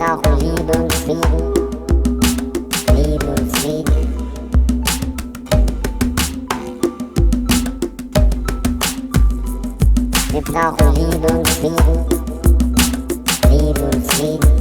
brauchen Liebe und Frieden. Liebe und Frieden. Wir brauchen Liebe und Frieden. Liebe und Frieden.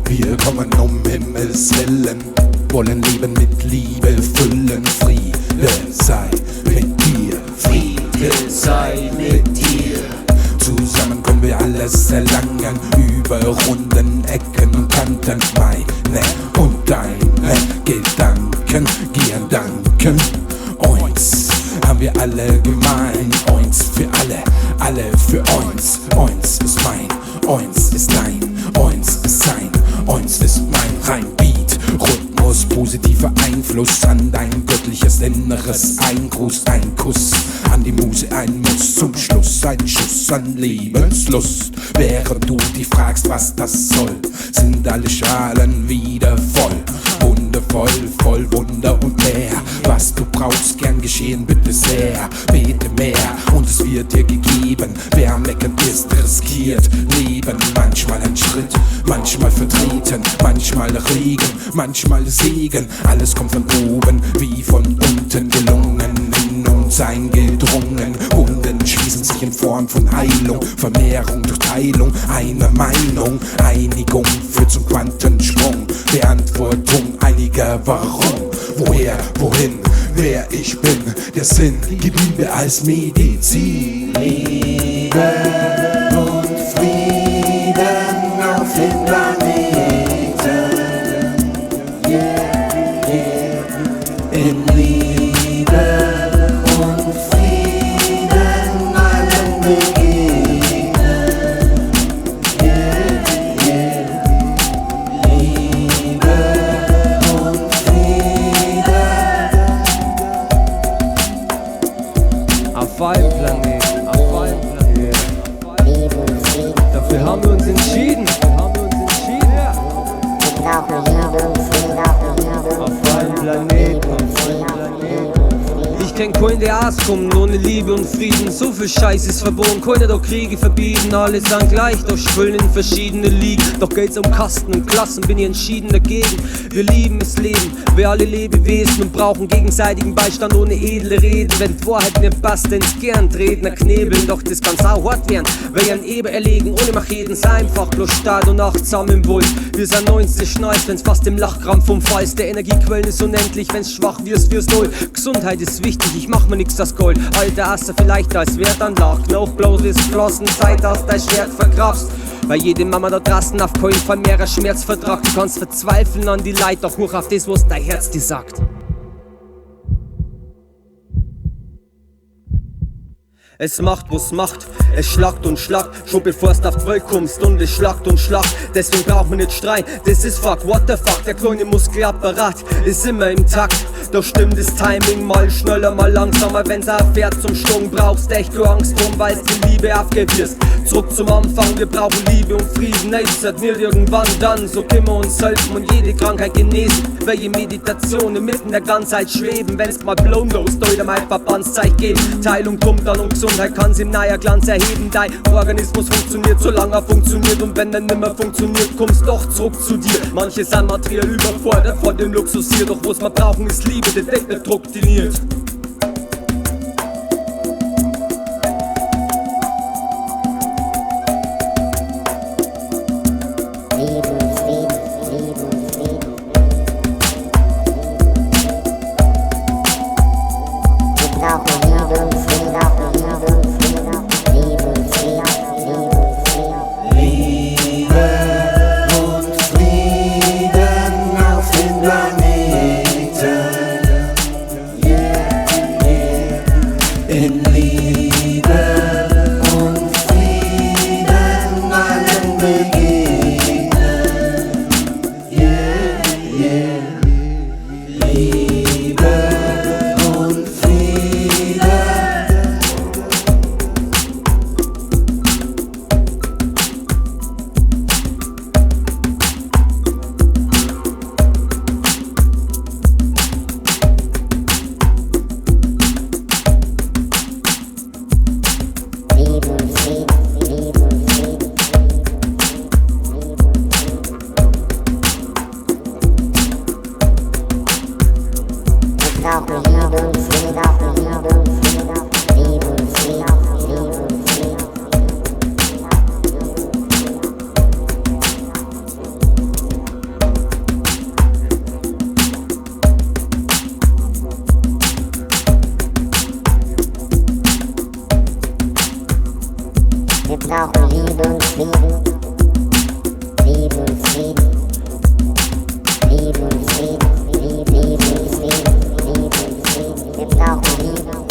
Wir kommen Himmels Willen, wollen Leben mit Liebe füllen. Friede sei mit dir, Friede sei mit dir. Zusammen können wir alles erlangen, über Runden, Ecken und Kanten. Meine und deine Gedanken gehen danken. Uns haben wir alle gemein, uns für alle, alle für uns. Uns ist mein, uns ist dein, uns ist sein, uns ist mein Reinbeat. Rhythmus, positiver Einfluss an dein göttliches Inneres. Ein Gruß, ein Kuss an die Muse, ein Muss zum Schluss. Ein Schuss an Lebenslust. Während du dich fragst, was das soll, sind alle Schalen wieder voll. Wundervoll, voll Wunder und mehr. Was du brauchst, gern geschehen, bitte sehr. Bete mehr und es wird dir gegeben. Wer am Meckern ist, riskiert Leben. Manchmal ein Schritt, manchmal vertreten, manchmal Regen, manchmal Segen. Alles kommt von oben, wie von unten gelungen. In uns eingedrungen. Wunden schließen sich in Form von Heilung. Vermehrung durch Teilung, eine Meinung. Einigung führt zum Quantensprung. Beantwortung einiger Warum. Woher, wohin, wer ich bin. Der Sinn, gib Liebe als Medizin. Liebe und Frieden auf den Planeten. Yeah, yeah. In Liebe und Frieden allen begegnen. Yeah, yeah. Liebe und Frieden. Auf einem Planeten, auf einem Planeten. Liebe und Frieden. Dafür haben wir uns entschieden. Wir brauchen Liebe und Frieden. Auf einem Planeten. Ich kenn keinen, der auskommt ohne Liebe und Frieden. So viel Scheiß ist verboten, keiner doch Kriege verbieten. Alle sind gleich, doch schwüllen in verschiedene Ligen. Doch geht's um Kasten und Klassen, bin ich entschieden dagegen. Wir lieben das Leben, wir alle Lebewesen und brauchen gegenseitigen Beistand ohne edle Reden. Wenn die Wahrheit nicht passt, ins gern treten, knebeln. Doch das kann sau hart werden, weil ein Eber erlegen ohne Macheten. Ist einfach bloß stark und achtsam im Wald. Wir sind 90 nice, wenn's fast im Lachkrampf umfallst. Der Energiequellen ist unendlich, wenn's schwach wirst, wirst null. Gesundheit ist wichtig, ich mach mir nix das Gold. Alter Asse, vielleicht als Wert an Lach. Noch bloß ist flossen, Zeit, dass dein Schwert verkrafst. Bei jedem Mama da draußen auf keinen Fall mehr ein Schmerzvertrag. Du kannst verzweifeln an die Leid, doch hoch auf das, was dein Herz dir sagt. Es macht, was macht, es schlagt und schlagt. Schon bevor's auf die Welt kommst und es schlagt und schlagt. Deswegen braucht man nicht streiten, das ist fuck, what the fuck. Der kleine Muskelapparat ist immer im Takt. Doch stimmt das Timing mal schneller, mal langsamer. Wenn's erfährt zum Schwung, brauchst echt keine Angst drum, weil's die Liebe aufgewirst. Zurück zum Anfang, wir brauchen Liebe und Frieden. Ist halt nicht irgendwann dann, so können wir uns helfen und jede Krankheit genesen. Welche Meditation inmitten der Ganzheit schweben. Wenn's mal blown los, da wieder mein Verbandszeichen geben. Teilung kommt dann und Gesundheit kann's im neuer Glanz erheben. Dein Organismus funktioniert, solange er funktioniert. Und wenn er nimmer funktioniert, kommst doch zurück zu dir. Manche sind materiell überfordert vor dem Luxus hier. Doch was wir brauchen ist Liebe, der Deck nicht druckdiniert. Liebe und Frieden. Liebe und Frieden. Wir brauchen Liebe und Frieden. Liebe und Frieden. Liebe und Frieden. Liebe Liebe und Frieden, Liebe und Frieden, Liebe und Frieden, Liebe und Frieden. Wir brauchen Liebe und Frieden, Liebe und Frieden, Liebe und Frieden, Liebe und Frieden, Liebe und Frieden. Wir brauchen Liebe.